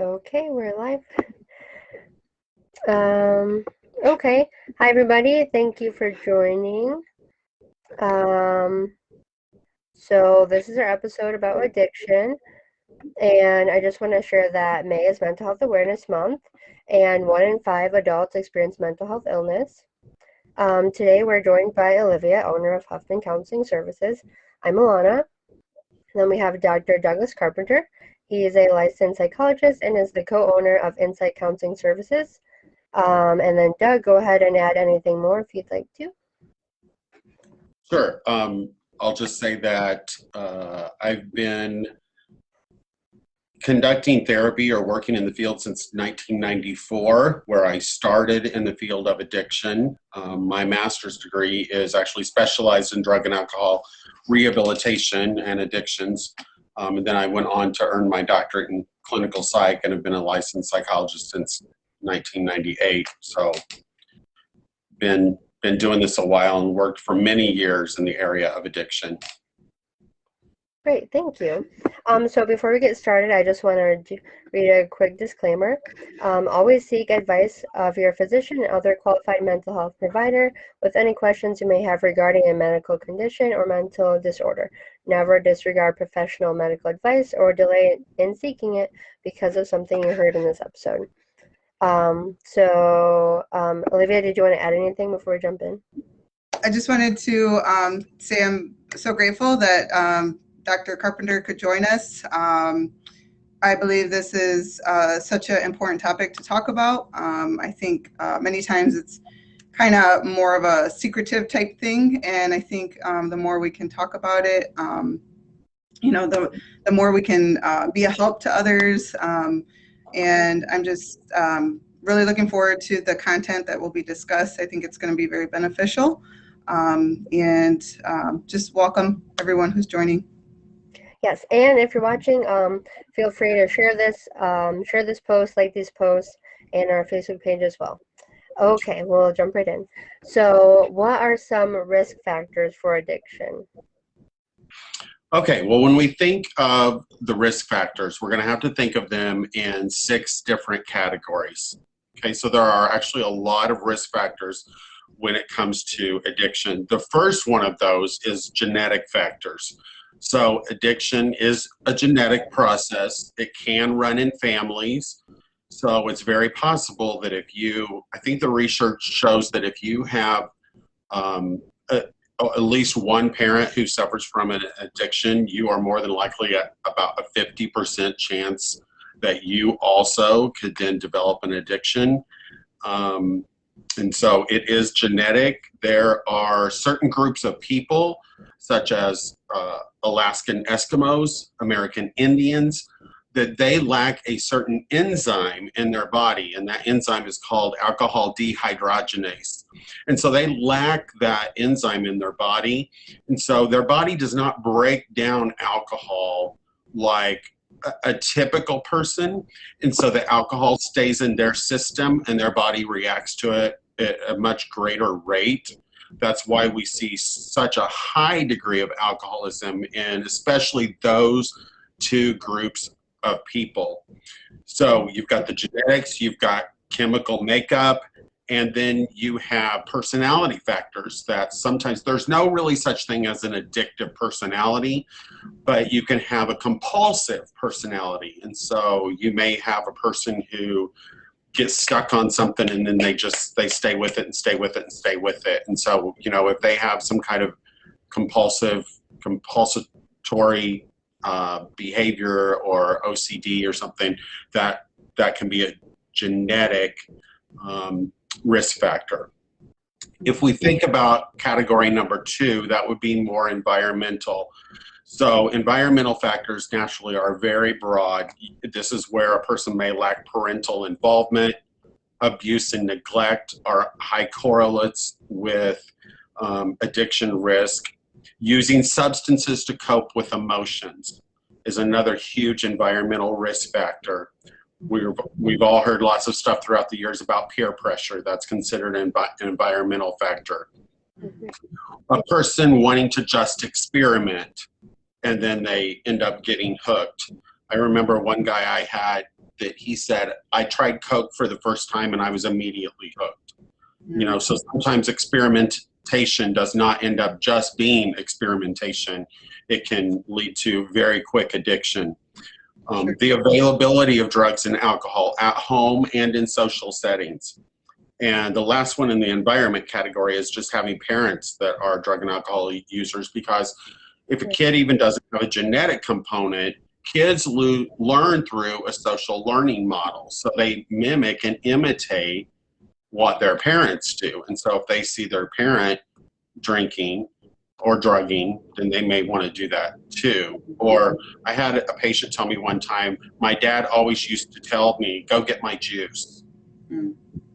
Okay, we're live. Okay. Hi, everybody. Thank you for joining. So this is our episode about addiction, and I just want to share that May is Mental Health Awareness Month, and 1 in 5 adults experience mental health illness. Today we're joined by Olivia, owner of Huffman Counseling Services. I'm Alana. Then we have Dr. Douglas Carpenter. He is a licensed psychologist and is the co-owner of Insight Counseling Services. And then Doug, go ahead and add anything more if you'd like to. Sure. I'll just say that I've been conducting therapy or working in the field since 1994, where I started in the field of addiction. My master's degree is actually specialized in drug and alcohol rehabilitation and addictions. And then I went on to earn my doctorate in clinical psych and have been a licensed psychologist since 1998. So been doing this a while and worked for many years in the area of addiction. Great, thank you. So before we get started, I just want to read a quick disclaimer. Always seek advice of your physician and other qualified mental health provider with any questions you may have regarding a medical condition or mental disorder. Never disregard professional medical advice or delay in seeking it because of something you heard in this episode. Olivia, did you want to add anything before we jump in? I just wanted to say I'm so grateful that Dr. Carpenter could join us. I believe this is such an important topic to talk about. I think many times it's kind of more of a secretive type thing, and I think the more we can talk about it, the more we can be a help to others. And I'm just really looking forward to the content that will be discussed. I think it's going to be very beneficial. Just welcome everyone who's joining. Yes, and if you're watching, feel free to share this post, like these posts, and our Facebook page as well. Okay, we'll jump right in. So what are some risk factors for addiction? Okay, well, when we think of the risk factors, we're going to have to think of them in 6 different categories. Okay, so there are actually a lot of risk factors when it comes to addiction. The first one of those is genetic factors. So addiction is a genetic process. It can run in families. So it's very possible that I think the research shows that if you have at least one parent who suffers from an addiction, you are more than likely at about a 50% chance that you also could then develop an addiction. And so it is genetic. There are certain groups of people, such as Alaskan Eskimos, American Indians, that they lack a certain enzyme in their body, and that enzyme is called alcohol dehydrogenase. And so they lack that enzyme in their body, and so their body does not break down alcohol like a typical person, and so the alcohol stays in their system and their body reacts to it at a much greater rate. That's why we see such a high degree of alcoholism in especially those 2 groups of people. So you've got the genetics, you've got chemical makeup, and then you have personality factors that sometimes there's no really such thing as an addictive personality, but you can have a compulsive personality. And so you may have a person who gets stuck on something and then they stay with it and stay with it and stay with it. And so, if they have some kind of compulsory behavior or OCD or something, that can be a genetic risk factor. If we think about category number 2, that would be more environmental. So environmental factors naturally are very broad. This is where a person may lack parental involvement. Abuse and neglect are high correlates with addiction risk. Using substances to cope with emotions is another huge environmental risk factor. We've all heard lots of stuff throughout the years about peer pressure. That's considered an environmental factor. A person wanting to just experiment and then they end up getting hooked. I remember one guy I had that he said, I tried Coke for the first time and I was immediately hooked. You know, so sometimes experimentation does not end up just being experimentation. It can lead to very quick addiction. The availability of drugs and alcohol at home and in social settings. And the last one in the environment category is just having parents that are drug and alcohol users, because if a kid even doesn't have a genetic component, kids learn through a social learning model. So they mimic and imitate what their parents do. And so if they see their parent drinking or drugging, then they may want to do that too. Or I had a patient tell me one time, my dad always used to tell me, go get my juice,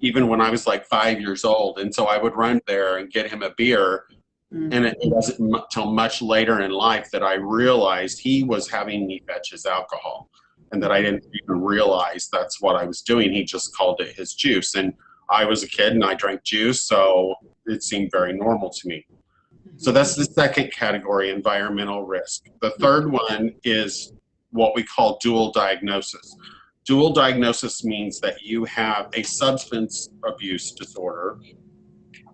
even when I was like 5 years old. And so I would run there and get him a beer. And it wasn't until much later in life that I realized he was having me fetch his alcohol, and that I didn't even realize that's what I was doing. He just called it his juice. And I was a kid and I drank juice, so it seemed very normal to me. So that's the second category, environmental risk. The third one is what we call dual diagnosis. Dual diagnosis means that you have a substance abuse disorder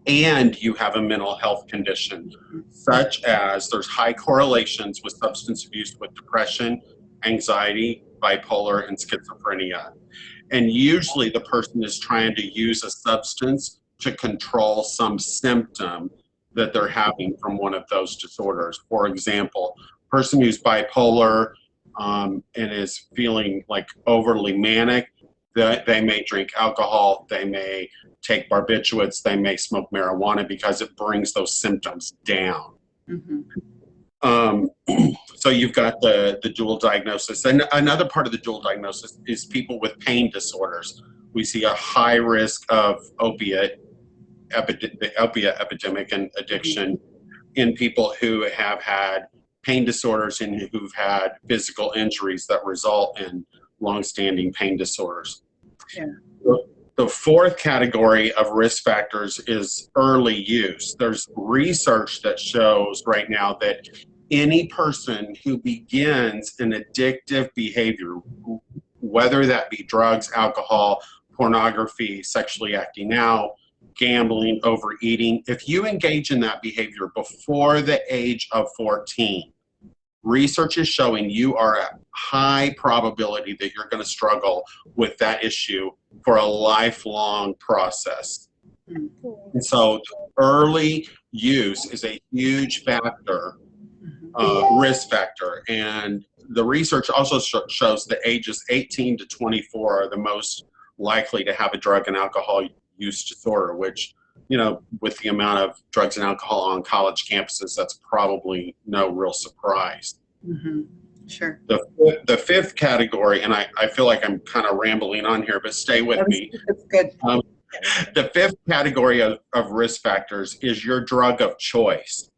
and you have a mental health condition, such as there's high correlations with substance abuse with depression, anxiety, bipolar, and schizophrenia. And usually the person is trying to use a substance to control some symptom that they're having from one of those disorders. For example, a person who's bipolar and is feeling like overly manic, they may drink alcohol, they may take barbiturates, they may smoke marijuana because it brings those symptoms down. So you've got the dual diagnosis. And another part of the dual diagnosis is people with pain disorders. We see a high risk of the opiate epidemic and addiction in people who have had pain disorders and who've had physical injuries that result in longstanding pain disorders. The fourth category of risk factors is early use. There's research that shows right now that any person who begins an addictive behavior, whether that be drugs, alcohol, pornography, sexually acting out, gambling, overeating, if you engage in that behavior before the age of 14, research is showing you are at high probability that you're going to struggle with that issue for a lifelong process. And so early use is a huge factor, risk factor. And the research also shows that ages 18 to 24 are the most likely to have a drug and alcohol use disorder, which, you know, with the amount of drugs and alcohol on college campuses, that's probably no real surprise. Sure. The fifth category, and I feel like I'm kind of rambling on here, but stay with me. That's good. The fifth category of risk factors is your drug of choice.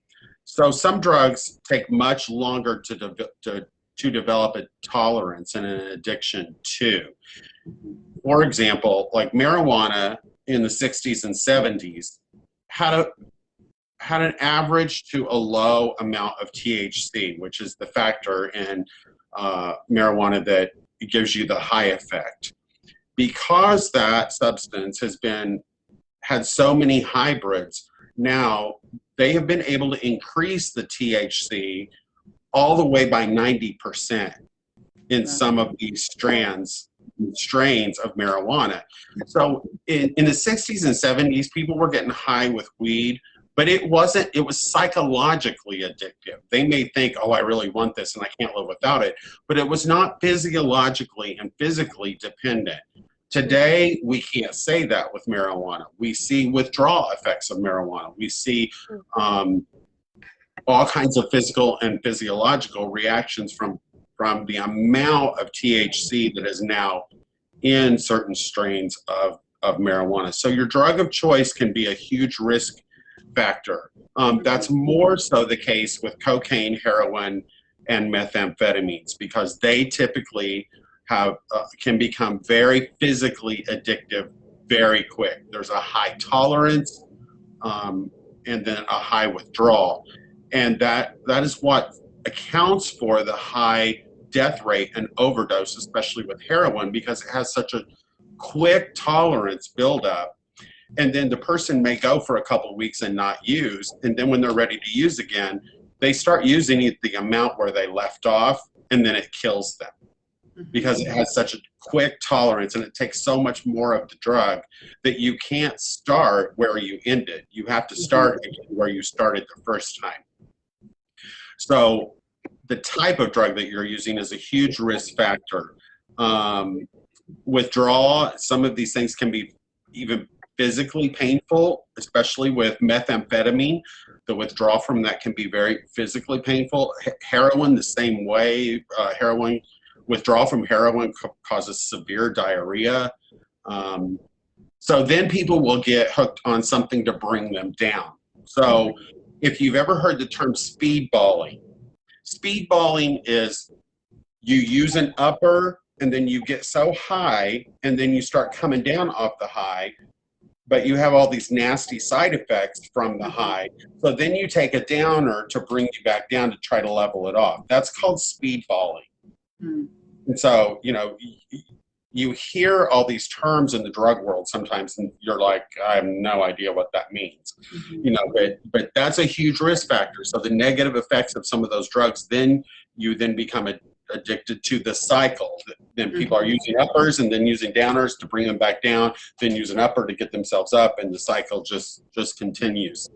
So some drugs take much longer to develop a tolerance and an addiction to. For example, like marijuana in the 60s and 70s had an average to a low amount of THC, which is the factor in marijuana that gives you the high effect. Because that substance had so many hybrids, now they have been able to increase the THC all the way by 90% in some of these strains of marijuana. So in the 60s and 70s, people were getting high with weed, but it was psychologically addictive. They may think, oh, I really want this and I can't live without it, but it was not physiologically and physically dependent. Today, we can't say that with marijuana. We see withdrawal effects of marijuana. We see all kinds of physical and physiological reactions from the amount of THC that is now in certain strains of marijuana. So your drug of choice can be a huge risk factor. That's more so the case with cocaine, heroin, and methamphetamines, because they typically can become very physically addictive very quick. There's a high tolerance and then a high withdrawal. And that is what accounts for the high death rate and overdose, especially with heroin, because it has such a quick tolerance buildup. And then the person may go for a couple of weeks and not use, and then when they're ready to use again, they start using it the amount where they left off, and then it kills them because it has such a quick tolerance and it takes so much more of the drug that you can't start where you ended. You have to start again where you started the first time. So the type of drug that you're using is a huge risk factor. Withdrawal, some of these things can be even physically painful, especially with methamphetamine. The withdrawal from that can be very physically painful. Heroin, the same way. Withdrawal from heroin causes severe diarrhea. So then people will get hooked on something to bring them down. So if you've ever heard the term speedballing is you use an upper and then you get so high and then you start coming down off the high, but you have all these nasty side effects from the high. So then you take a downer to bring you back down to try to level it off. That's called speedballing. And so, you hear all these terms in the drug world sometimes, and you're like, I have no idea what that means. But that's a huge risk factor. So the negative effects of some of those drugs, then you become addicted to the cycle. Then people are using uppers and then using downers to bring them back down, then use an upper to get themselves up, and the cycle just continues.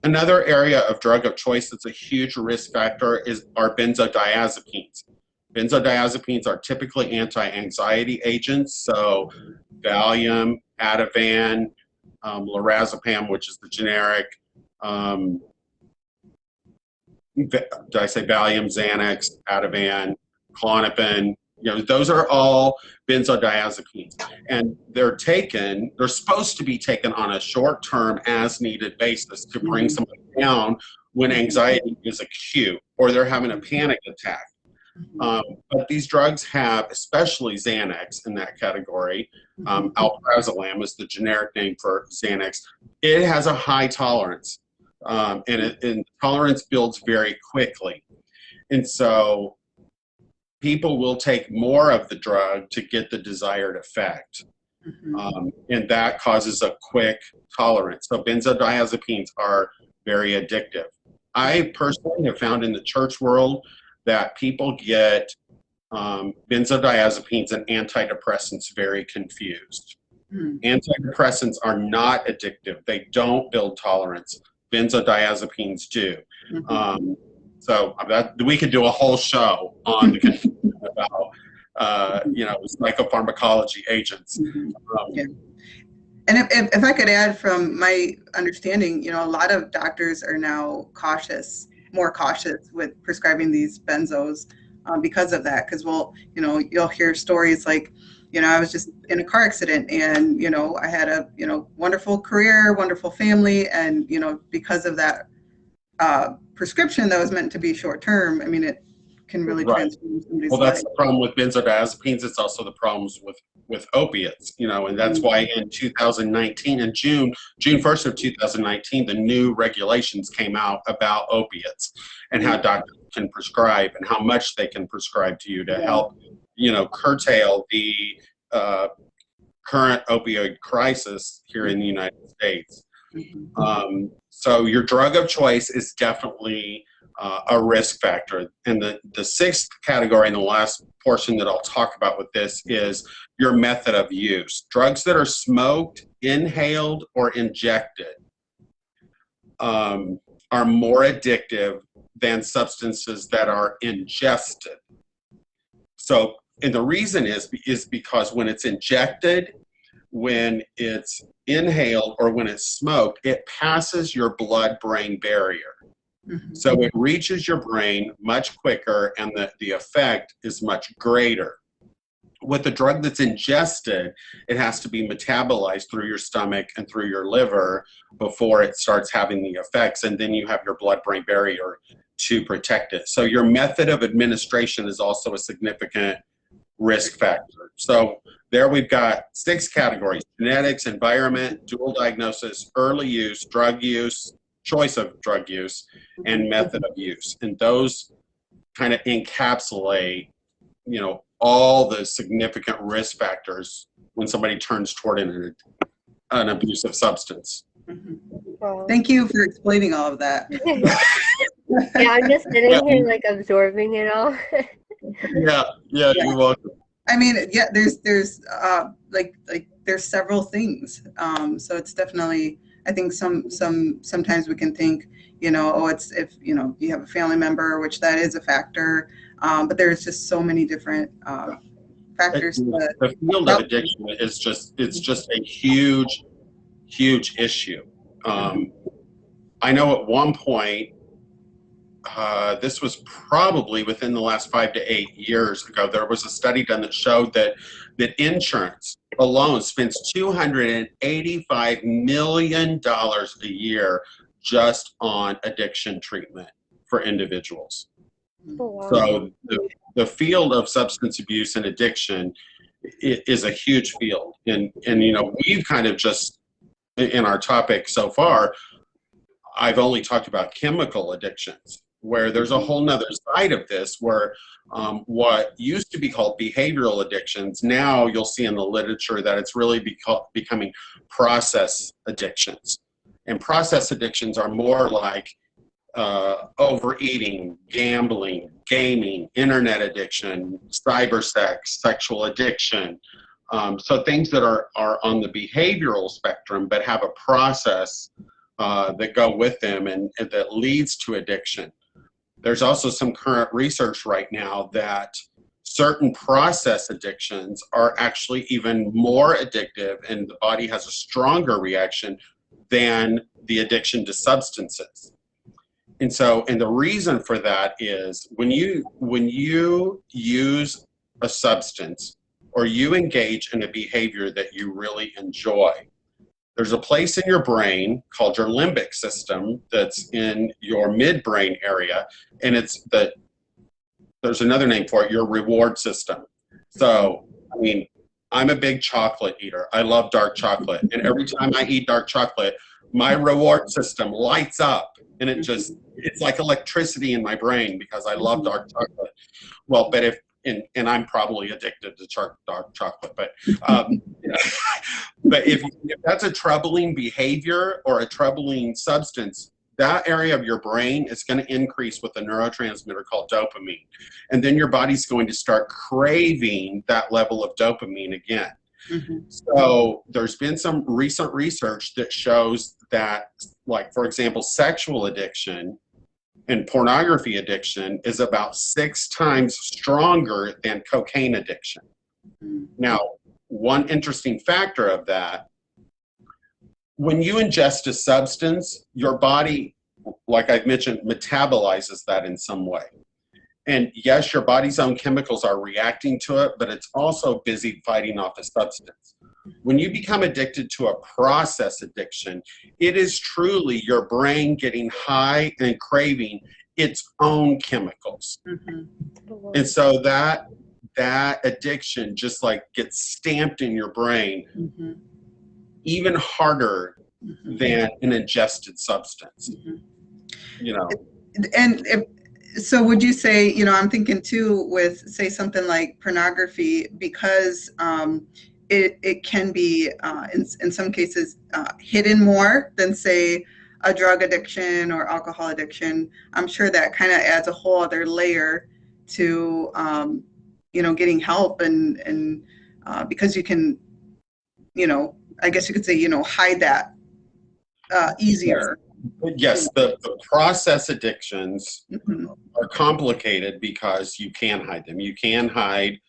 Another area of drug of choice that's a huge risk factor are benzodiazepines. Benzodiazepines are typically anti-anxiety agents, so Valium, Ativan, lorazepam, which is the generic. Did I say Valium, Xanax, Ativan, Klonopin? Those are all benzodiazepines, and they're supposed to be taken on a short-term, as-needed basis to bring somebody down when anxiety is acute or they're having a panic attack. But these drugs have, especially Xanax in that category, alprazolam is the generic name for Xanax. It has a high tolerance, and tolerance builds very quickly. And so people will take more of the drug to get the desired effect. And that causes a quick tolerance. So benzodiazepines are very addictive. I personally have found in the church world that people get benzodiazepines and antidepressants very confused. Antidepressants are not addictive. They don't build tolerance. Benzodiazepines do. So we could do a whole show on the confusion about, psychopharmacology agents. And if I could add from my understanding, a lot of doctors are now more cautious with prescribing these benzos because of that. Because, you'll hear stories like, I was just in a car accident and, I had a, wonderful career, wonderful family. And, because of that prescription that was meant to be short term, it can really transform somebody's life. Well, that's the problem with benzodiazepines. It's also the problems with opiates, and that's why in 2019, in June 1st of 2019, the new regulations came out about opiates and how doctors can prescribe and how much they can prescribe to you to help, curtail the current opioid crisis here in the United States. So your drug of choice is definitely a risk factor. And the sixth category and the last portion that I'll talk about with this is your method of use. Drugs that are smoked, inhaled, or injected are more addictive than substances that are ingested. So, and the reason is because when it's injected, when it's inhaled, or when it's smoked, it passes your blood-brain barrier. So it reaches your brain much quicker, and the effect is much greater. With the drug that's ingested, it has to be metabolized through your stomach and through your liver before it starts having the effects, and then you have your blood-brain barrier to protect it. So your method of administration is also a significant risk factor. So there we've got 6 categories: genetics, environment, dual diagnosis, early use, drug use, choice of drug use, and method of use. And those kind of encapsulate, all the significant risk factors when somebody turns toward an abusive substance. Mhm. Wow. Thank you for explaining all of that. Yeah, I'm just sitting here like absorbing it all. Yeah, you're welcome. I mean, yeah, there's like there's several things. So it's definitely, I think sometimes we can think, oh, it's if you have a family member, which that is a factor, but there's just so many different factors. The field of addiction is just a huge issue. I know at one point, this was probably within the last 5 to 8 years ago, there was a study done that showed that insurance alone spends $285 million a year just on addiction treatment for individuals. Oh, wow. So the field of substance abuse and addiction is a huge field. And we've kind of just, in our topic so far, I've only talked about chemical addictions, where there's a whole nother side of this where what used to be called behavioral addictions, now you'll see in the literature that it's really becoming process addictions. And process addictions are more like overeating, gambling, gaming, internet addiction, cyber sex, sexual addiction. So things that are on the behavioral spectrum but have a process that go with them and that leads to addiction. There's also some current research right now that certain process addictions are actually even more addictive and the body has a stronger reaction than the addiction to substances. And the reason for that is when you use a substance or you engage in a behavior that you really enjoy, there's a place in your brain called your limbic system that's in your midbrain area, and there's another name for it, your reward system. So, I mean, I'm a big chocolate eater. I love dark chocolate, and every time I eat dark chocolate, my reward system lights up, and it's like electricity in my brain because I love dark chocolate. Well, but and I'm probably addicted to dark chocolate, but but if that's a troubling behavior or a troubling substance, that area of your brain is going to increase with a neurotransmitter called dopamine, and then your body's going to start craving that level of dopamine again. Mm-hmm. So there's been some recent research that shows that, like, for example, sexual addiction and pornography addiction is about 6 times stronger than cocaine addiction. Now, one interesting factor of that, when you ingest a substance, your body, like I've mentioned, metabolizes that in some way. And yes, your body's own chemicals are reacting to it, but it's also busy fighting off a substance. When you become addicted to a process addiction, it is truly your brain getting high and craving its own chemicals. Mm-hmm. And so that addiction just like gets stamped in your brain even harder than an ingested substance. And so would you say, I'm thinking too with, say, something like pornography, because it can be, in some cases, hidden more than, say, a drug addiction or alcohol addiction. I'm sure that kind of adds a whole other layer to, getting help and because you can, I guess you could say, hide that easier. Yes, the process addictions are complicated because you can hide them. You can hide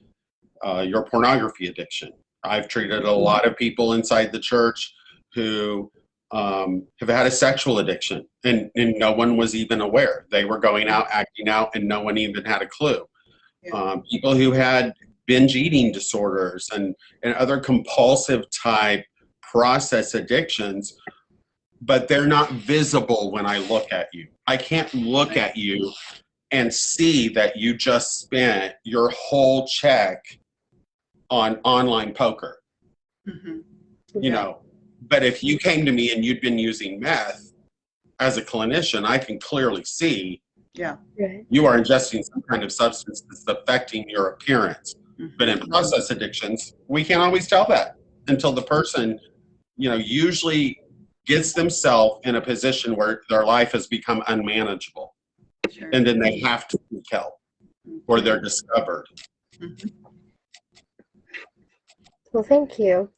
your pornography addiction. I've treated a lot of people inside the church who have had a sexual addiction and no one was even aware. They were going out, acting out, and no one even had a clue. Yeah. People who had binge eating disorders and other compulsive type process addictions, but they're not visible when I look at you. I can't look at you and see that you just spent your whole check on online poker. But if you came to me and you'd been using meth, as a clinician, I can clearly see Yeah. Right. You are ingesting some kind of substance that's affecting your appearance. Mhm. But in process addictions, we can't always tell that until the person, usually gets themselves in a position where their life has become unmanageable. Sure. And then they have to seek help or they're discovered. Mhm. Well, thank you.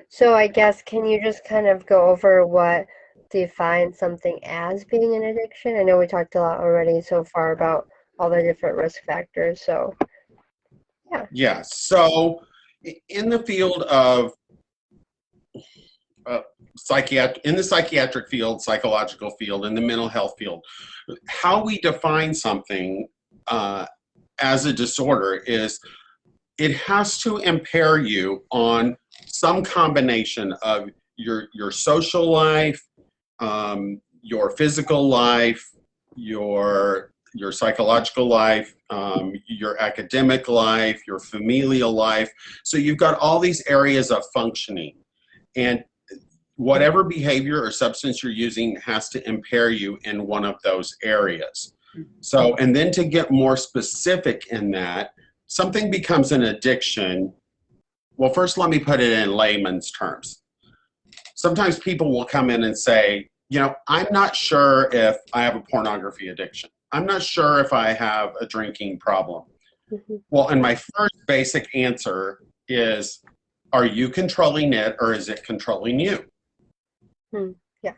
So I guess can you just kind of go over what defines something as being an addiction? I know we talked a lot already so far about all the different risk factors. So yeah. Yeah. So in the field of in the psychiatric field, psychological field, in the mental health field, how we define something as a disorder is it has to impair you on some combination of your social life, your physical life, your psychological life, your academic life, your familial life. So you've got all these areas of functioning, and whatever behavior or substance you're using has to impair you in one of those areas. So, and then to get more specific in that, something becomes an addiction. Well, first, let me put it in layman's terms. Sometimes people will come in and say, I'm not sure if I have a pornography addiction. I'm not sure if I have a drinking problem. Mhm. Well, and my first basic answer is, are you controlling it or is it controlling you? Yeah.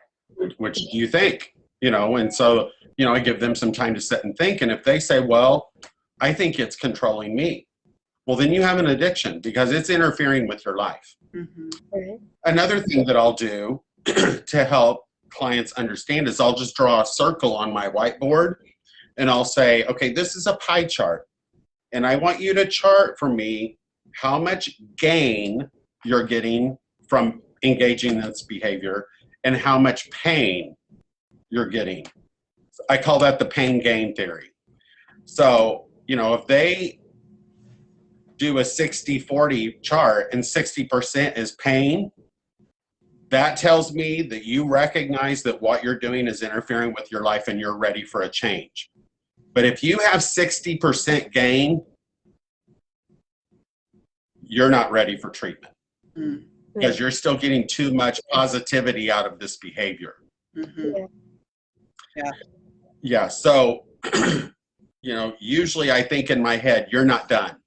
Which do you think? And so, I give them some time to sit and think. And if they say, well, I think it's controlling me, well, then you have an addiction because it's interfering with your life. Mhm. Right. Another thing that I'll do to help clients understand is I'll just draw a circle on my whiteboard and I'll say, okay, this is a pie chart. And I want you to chart for me how much gain you're getting from engaging in this behavior and how much pain you're getting. I call that the pain gain theory. So, if they do a 60-40 chart and 60% is pain, that tells me that you recognize that what you're doing is interfering with your life and you're ready for a change. But if you have 60% gain, you're not ready for treatment because you're still getting too much positivity out of this behavior. Mhm. Yeah. Yeah. So, usually I think in my head, you're not done.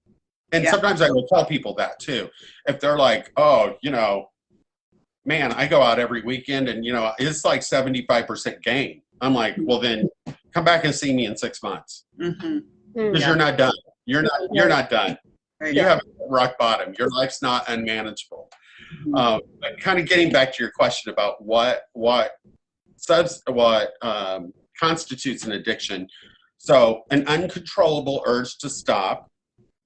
And Yeah. sometimes I will tell people that too. If they're like, oh, man, I go out every weekend and, it's like 75% gain. I'm like, well, then come back and see me in 6 months Mhm. because Yeah. you're not done. You're not done. Right. You have rock bottom. Your life's not unmanageable. Mhm. But kind of getting back to your question about what constitutes an addiction. So an uncontrollable urge to stop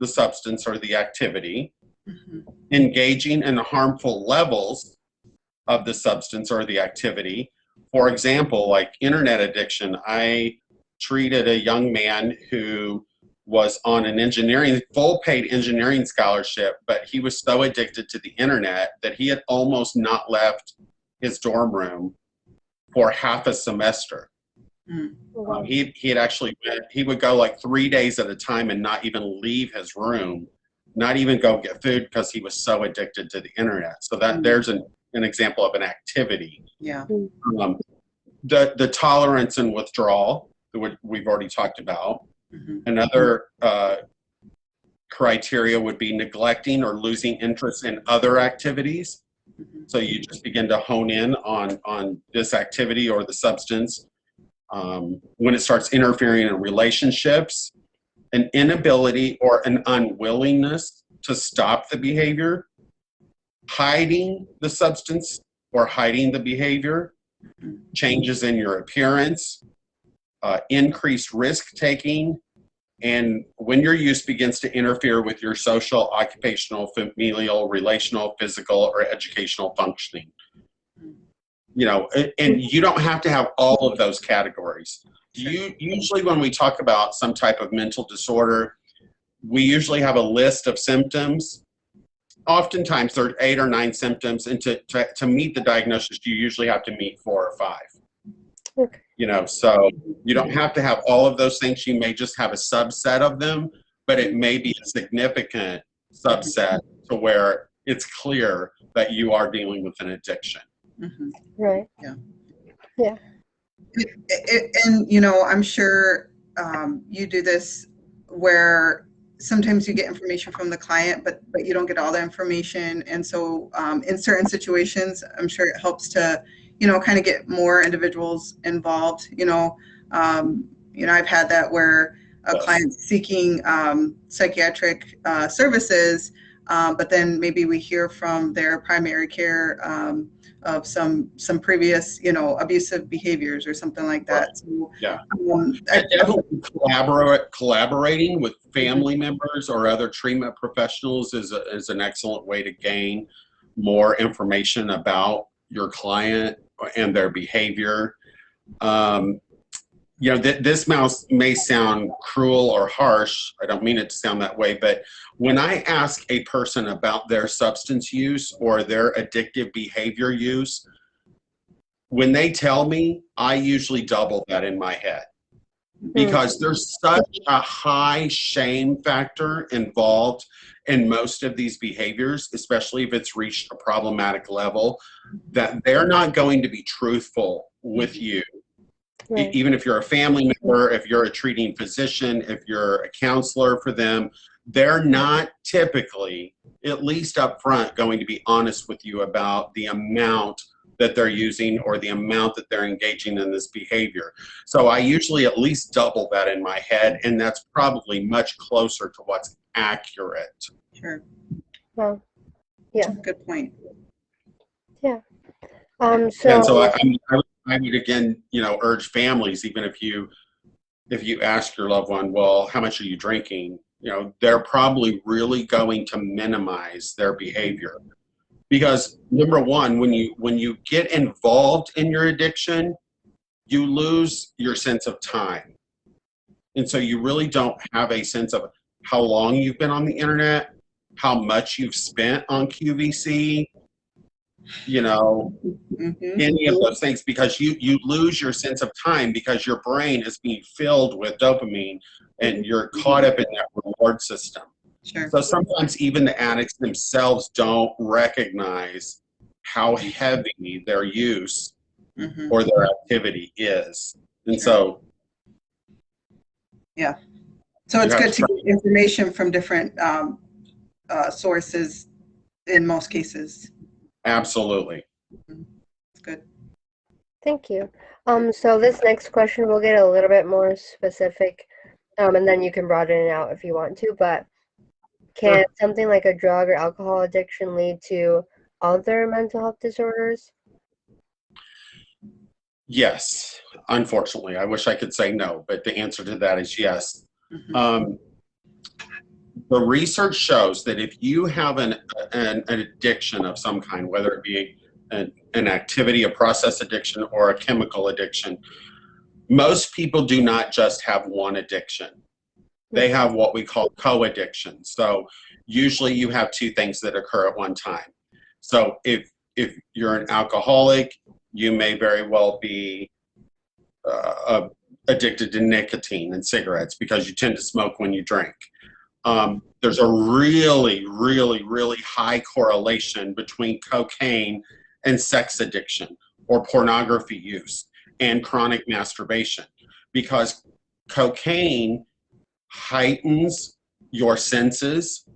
the substance or the activity, Mhm. engaging in harmful levels of the substance or the activity. For example, like internet addiction, I treated a young man who was on an full paid engineering scholarship, but he was so addicted to the internet that he had almost not left his dorm room for half a semester. Mm. He had actually he would go like 3 days at a time and not even leave his room, not even go get food because he was so addicted to the internet. So that there's an example of an activity. Yeah. The tolerance and withdrawal that we've already talked about. Mhm. Another criteria would be neglecting or losing interest in other activities. Mhm. So you just begin to hone in on this activity or the substance. When it starts interfering in relationships, an inability or an unwillingness to stop the behavior, hiding the substance or hiding the behavior, changes in your appearance, increased risk taking, and when your use begins to interfere with your social, occupational, familial, relational, physical, or educational functioning. And you don't have to have all of those categories. Usually when we talk about some type of mental disorder, we usually have a list of symptoms. Oftentimes there are 8 or 9 symptoms, and to meet the diagnosis, you usually have to meet 4 or 5. Okay. So you don't have to have all of those things. You may just have a subset of them, but it may be a significant subset to where it's clear that you are dealing with an addiction. Right. Yeah. Yeah. And I'm sure you do this where sometimes you get information from the client, but you don't get all the information. And so in certain situations, I'm sure it helps to, kind of get more individuals involved. I've had that where a client's seeking psychiatric services, but then maybe we hear from their primary care of some previous, abusive behaviors or something like that. So, Yeah. I Definitely collaborating with family members or other treatment professionals is an excellent way to gain more information about your client and their behavior. This mouse may sound cruel or harsh. I don't mean it to sound that way, but when I ask a person about their substance use or their addictive behavior use, when they tell me, I usually double that in my head because there's such a high shame factor involved in most of these behaviors, especially if it's reached a problematic level, that they're not going to be truthful with you. Right. Even if you're a family member, if you're a treating physician, if you're a counselor for them, they're not typically, at least up front, going to be honest with you about the amount that they're using or the amount that they're engaging in this behavior. So I usually at least double that in my head, and that's probably much closer to what's accurate. Sure. Well, yeah. Good point. Yeah. And so I would again, urge families, even if you ask your loved one, well, how much are you drinking? They're probably really going to minimize their behavior. Because number one, when you get involved in your addiction, you lose your sense of time. And so you really don't have a sense of how long you've been on the internet, how much you've spent on QVC, any of those things, because you lose your sense of time because your brain is being filled with dopamine and you're caught up in that reward system. Sure. So sometimes even the addicts themselves don't recognize how heavy their use or their activity is. And so yeah. So it's good to get information from different sources in most cases. Absolutely. That's good. Thank you. So this next question will get a little bit more specific, and then you can broaden it out if you want to, but can something like a drug or alcohol addiction lead to other mental health disorders? Yes, unfortunately. I wish I could say no, but the answer to that is yes. The research shows that if you have an addiction of some kind, whether it be an activity, a process addiction, or a chemical addiction, most people do not just have one addiction. They have what we call co-addiction. So usually you have two things that occur at one time. So if you're an alcoholic, you may very well be addicted to nicotine and cigarettes because you tend to smoke when you drink. There's a really, really, really high correlation between cocaine and sex addiction or pornography use and chronic masturbation, because cocaine heightens your senses.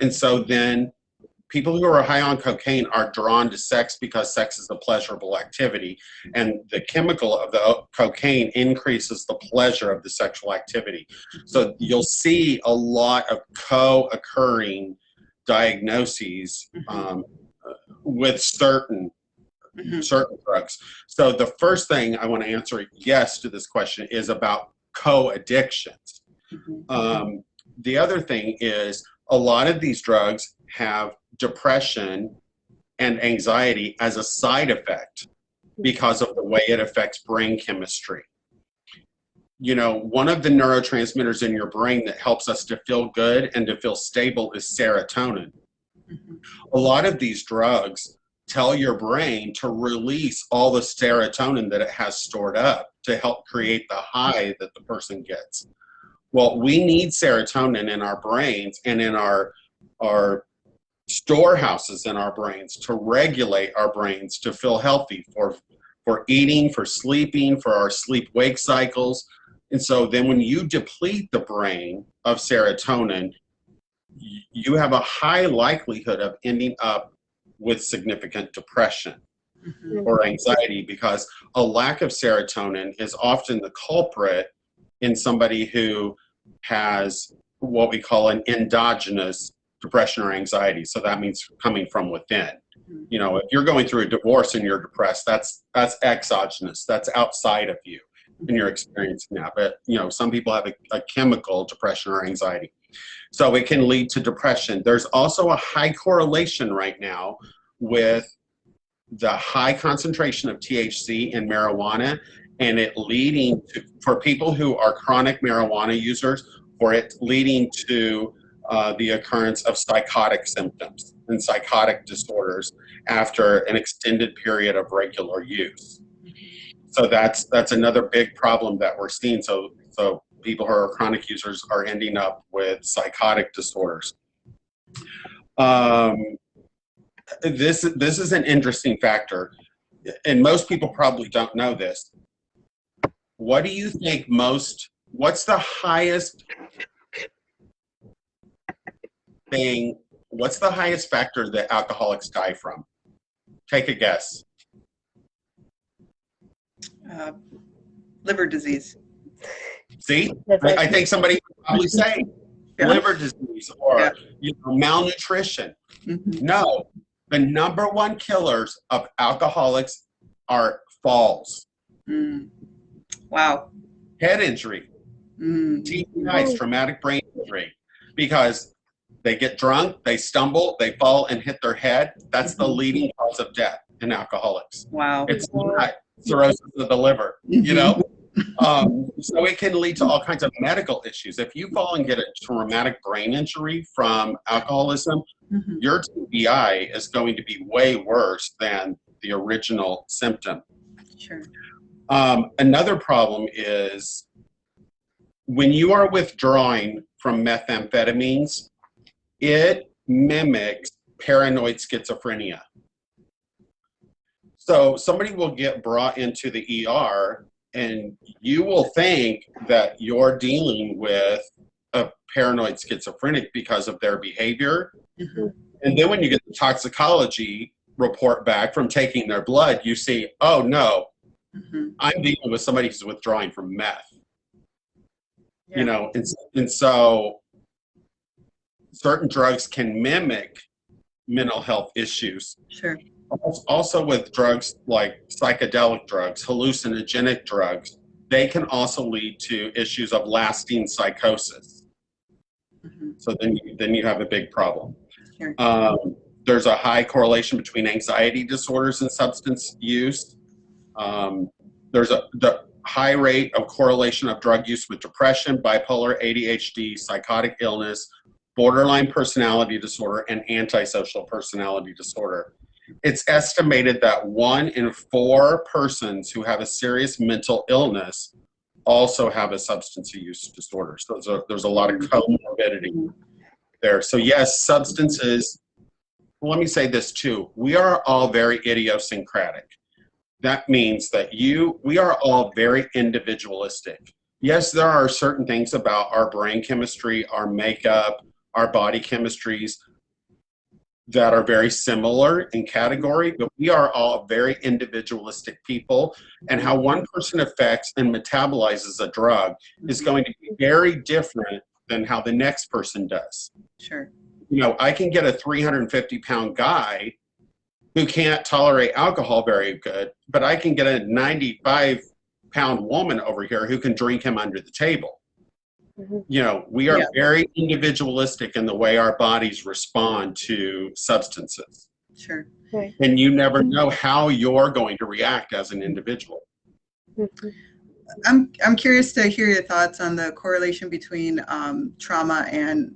And so then people who are high on cocaine are drawn to sex because sex is a pleasurable activity. And the chemical of the cocaine increases the pleasure of the sexual activity. So you'll see a lot of co-occurring diagnoses with certain drugs. So the first thing I want to answer yes to this question is about co-addictions. The other thing is a lot of these drugs have depression and anxiety as a side effect because of the way it affects brain chemistry. One of the neurotransmitters in your brain that helps us to feel good and to feel stable is serotonin. A lot of these drugs tell your brain to release all the serotonin that it has stored up. to help create the high that the person gets. Well, we need serotonin in our brains and in our storehouses in our brains to regulate our brains to feel healthy for eating, for sleeping, for our sleep-wake cycles. And so then when you deplete the brain of serotonin, you have a high likelihood of ending up with significant depression or anxiety, because a lack of serotonin is often the culprit in somebody who has what we call an endogenous depression or anxiety. So that means coming from within. You know, if you're going through a divorce and you're depressed, that's exogenous, that's outside of you and you're experiencing that. But you know, some people have a chemical depression or anxiety, so it can lead to depression. There's also a high correlation right now with the high concentration of THC in marijuana, and it leading to, for people who are chronic marijuana users, for it leading to the occurrence of psychotic symptoms and psychotic disorders after an extended period of regular use. So that's another big problem that we're seeing. So people who are chronic users are ending up with psychotic disorders. This is an interesting factor, and most people probably don't know this. What do you think what's the highest factor that alcoholics die from? Take a guess. Liver disease. See, I think somebody would probably say liver disease or malnutrition. No, the number one killers of alcoholics are falls. Wow. Head injury, TBIs, traumatic brain injury, because they get drunk, they stumble, they fall and hit their head. That's the leading cause of death in alcoholics. Wow. It's not cirrhosis of the liver, you know? So it can lead to all kinds of medical issues. If you fall and get a traumatic brain injury from alcoholism, your TBI is going to be way worse than the original symptom. Sure. Another problem is when you are withdrawing from methamphetamines, it mimics paranoid schizophrenia. So somebody will get brought into the ER and you will think that you're dealing with a paranoid schizophrenic because of their behavior. And then when you get the toxicology report back from taking their blood, you see, oh no, I'm dealing with somebody who's withdrawing from meth. You know, and so certain drugs can mimic mental health issues. Sure. Also with drugs like psychedelic drugs, hallucinogenic drugs, they can also lead to issues of lasting psychosis. So then you have a big problem. Sure. There's a high correlation between anxiety disorders and substance use. There's the high rate of correlation of drug use with depression, bipolar, ADHD, psychotic illness, borderline personality disorder, and antisocial personality disorder. It's estimated that 1 in 4 persons who have a serious mental illness also have a substance use disorder. So there's a lot of comorbidity there. So yes, substances, well, let me say this too. We are all very idiosyncratic. That means that we are all very individualistic. Yes, there are certain things about our brain chemistry, our makeup, our body chemistries that are very similar in category, but we are all very individualistic people, and how one person affects and metabolizes a drug is going to be very different than how the next person does. Sure. You know, I can get a 350-pound guy who can't tolerate alcohol very good, but I can get a 95-pound woman over here who can drink him under the table. You know, we are very individualistic in the way our bodies respond to substances. Sure. And you never know how you're going to react as an individual. I'm curious to hear your thoughts on the correlation between trauma and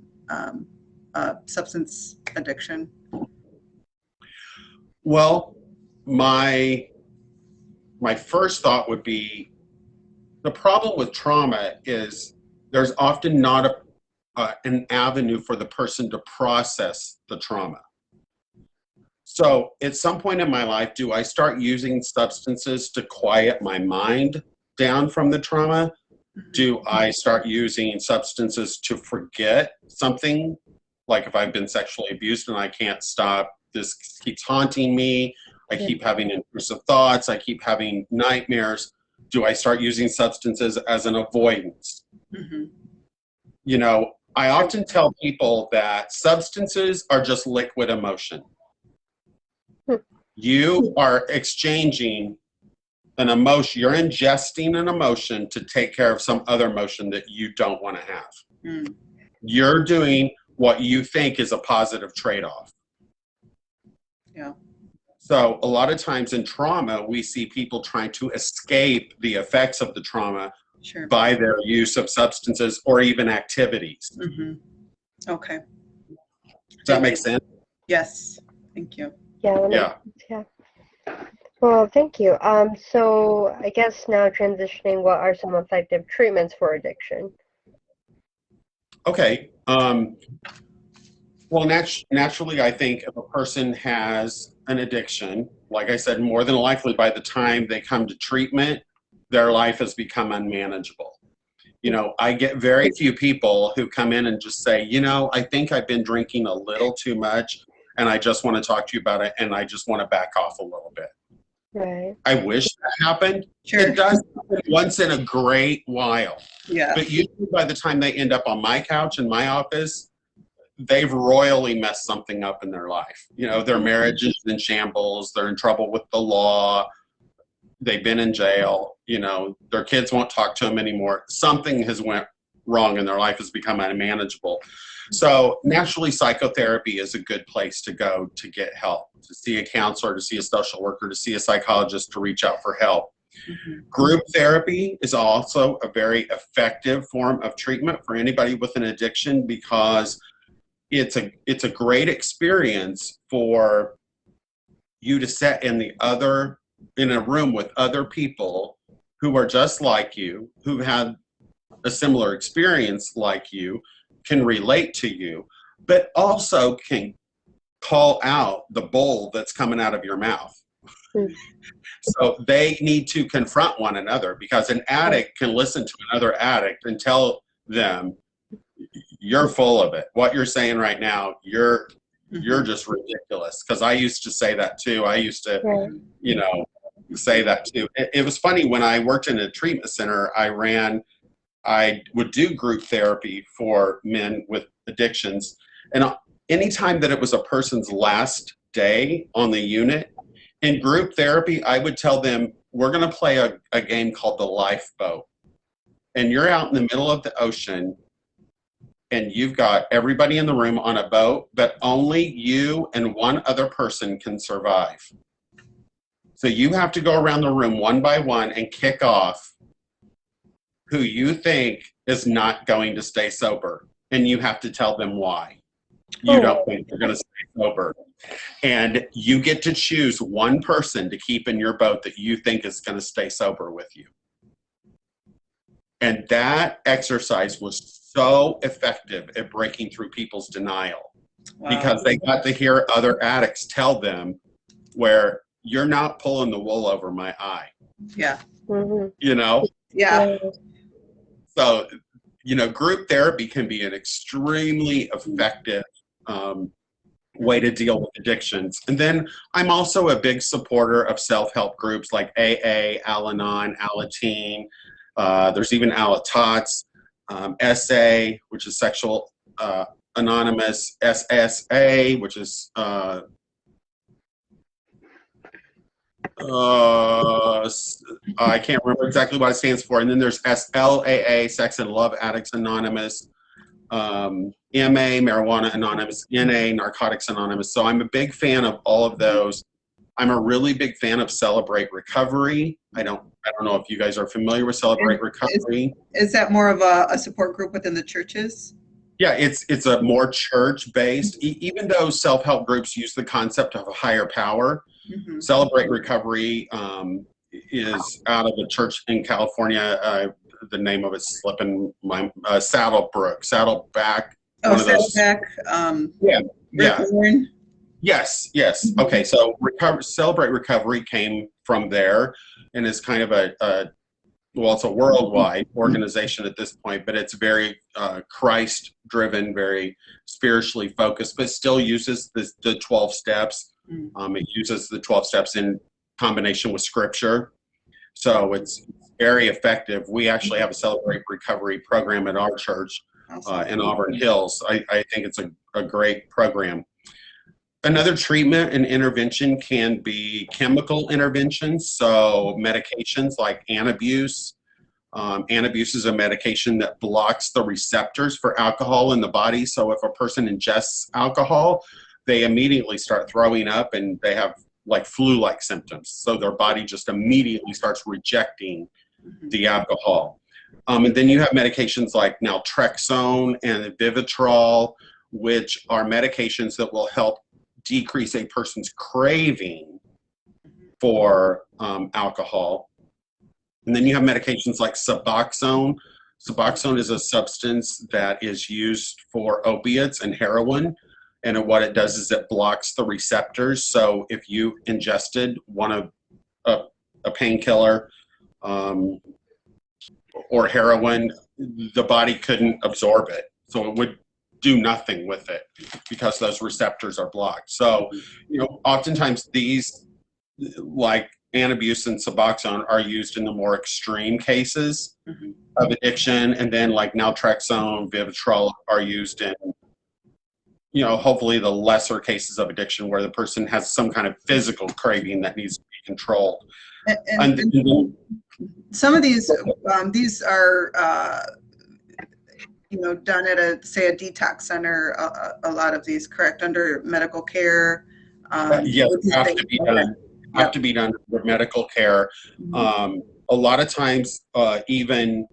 substance addiction. Well, my first thought would be The problem with trauma is there's often not an avenue for the person to process the trauma. So at some point in my life, do I start using substances to quiet my mind down from the trauma? Do I start using substances to forget something? Like if I've been sexually abused and I can't stop, this keeps haunting me, I keep having intrusive thoughts, I keep having nightmares. Do I start using substances as an avoidance? Mm-hmm. You know, I often tell people that substances are just liquid emotion. You are exchanging an emotion, you're ingesting an emotion to take care of some other emotion that you don't want to have. Mm. You're doing what you think is a positive trade-off. Yeah. So a lot of times in trauma, we see people trying to escape the effects of the trauma Sure. by their use of substances or even activities. Mm-hmm. Okay. Does that make sense? Yes. Thank you. Yeah. Well, thank you. So I guess now transitioning, what are some effective treatments for addiction? Okay. Well, naturally, I think if a person has an addiction, like I said, more than likely by the time they come to treatment, their life has become unmanageable. You know, I get very few people who come in and just say, you know, I think I've been drinking a little too much and I just want to talk to you about it and I just want to back off a little bit. Right. I wish that happened. Sure. It does happen once in a great while. Yeah. But usually by the time they end up on my couch in my office, they've royally messed something up in their life. You know, their marriage is in shambles, they're in trouble with the law, they've been in jail, you know, their kids won't talk to them anymore. Something has went wrong and their life has become unmanageable. So naturally, psychotherapy is a good place to go to get help, to see a counselor, to see a social worker, to see a psychologist, to reach out for help. Mm-hmm. Group therapy is also a very effective form of treatment for anybody with an addiction because it's a great experience for you to sit in a room with other people who are just like you, who had a similar experience like you, can relate to you, but also can call out the bull that's coming out of your mouth. Mm. So they need to confront one another because an addict can listen to another addict and tell them, you're full of it. What you're saying right now, you're just ridiculous. Because I used to say that too. I used to, you know, say that too. It was funny when I worked in a treatment center, I would do group therapy for men with addictions. And anytime that it was a person's last day on the unit, in group therapy, I would tell them, we're going to play a game called the lifeboat. And you're out in the middle of the ocean, and you've got everybody in the room on a boat, but only you and one other person can survive. So you have to go around the room one by one and kick off who you think is not going to stay sober. And you have to tell them why. You don't think they're going to stay sober. And you get to choose one person to keep in your boat that you think is going to stay sober with you. And that exercise was so effective at breaking through people's denial. Wow. Because they got to hear other addicts tell them, where you're not pulling the wool over my eye. Yeah. Mm-hmm. You know? Yeah. So, you know, group therapy can be an extremely effective way to deal with addictions. And then I'm also a big supporter of self-help groups like AA, Al-Anon, Alateen. There's even Alatots, SA, which is Sexual Anonymous, SSA, which is I can't remember exactly what it stands for. And then there's SLAA, Sex and Love Addicts Anonymous, MA, Marijuana Anonymous, NA, Narcotics Anonymous. So I'm a big fan of all of those. I'm a really big fan of Celebrate Recovery. I don't know if you guys are familiar with Celebrate Recovery. Is that more of a support group within the churches? Yeah, it's a more church-based, even though self-help groups use the concept of a higher power. Mm-hmm. Celebrate Recovery is out of a church in California. The name of it's slipping my Saddleback. Oh, One of those. Saddleback. Yeah. Yeah. Lauren? Yes. Yes. Okay. So Celebrate Recovery came from there, and is kind of it's a worldwide organization at this point, but it's very Christ-driven, very spiritually focused, but still uses the 12 steps. It uses the 12 steps in combination with Scripture, so it's very effective. We actually have a Celebrate Recovery program at our church in Auburn Hills. I think it's a great program. Another treatment and intervention can be chemical interventions, so medications like Antabuse. Antabuse is a medication that blocks the receptors for alcohol in the body. So if a person ingests alcohol, they immediately start throwing up and they have like flu-like symptoms. So their body just immediately starts rejecting the alcohol. And then you have medications like naltrexone and Vivitrol, which are medications that will help decrease a person's craving for alcohol. And then you have medications like Suboxone. Suboxone is a substance that is used for opiates and heroin. And what it does is it blocks the receptors. So if you ingested a painkiller or heroin, the body couldn't absorb it. So it would do nothing with it because those receptors are blocked. So, oftentimes these, like Antabuse and Suboxone, are used in the more extreme cases of addiction, and then like naltrexone, Vivitrol are used in, hopefully the lesser cases of addiction where the person has some kind of physical craving that needs to be controlled. And some of these are done at a detox center. A lot of these, correct, under medical care. Yes, have to be done under medical care. A lot of times, even